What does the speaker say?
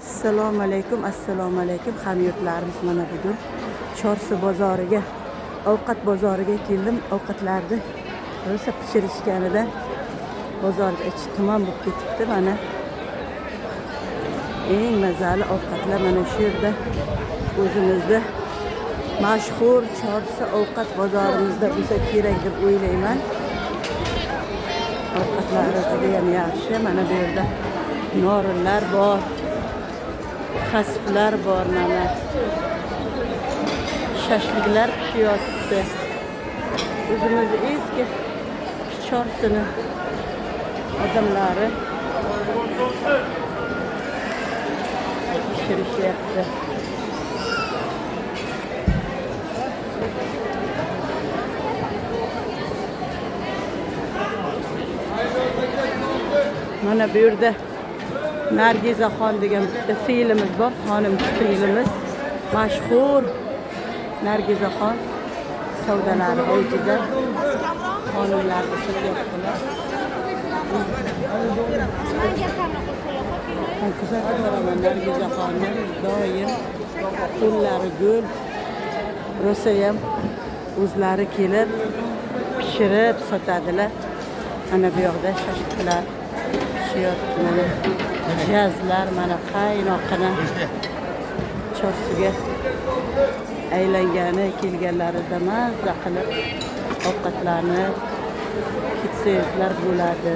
Assalomu alaykum, hamyurtlarimiz. Mana bugun Chorsu bozoriga, ovqat bozoriga keldim. Ovqatlarni rosa pishirishganidan bozorda ichi tuman bo'lib ketibdi. Mana eng mazali ovqatlar mana shu yerda o'zimizda mashhur Chorsu ovqat bozorimizda bo'lsa kerak deb o'ylayman. Ovqatlari juda ham yaxshi. Mana bu yerda norinlar bor, xasflar bor, mana shashliklar pishyapti. O'zimizni eski Chorsuni odamlari pishirishyapti. Mana bu yerda Nargizaxon degan bitta fe'limiz bor, xonim fe'limiz. Mashhur Nargizaxon savdolari bo'yicha xonimlarni sotyaptilar. Kuzatib boraman Nargizaxonni, doim qo'llari gul, rosayam o'zlari kelib pishirib sotadilar. Mana bu yoqda shashliklar pishyapti. Mana jazlar, mana qaynoqini Chorsuga aylangani kelganlarida mazza qilib ovqatlarni ketsangizlar bo'ladi.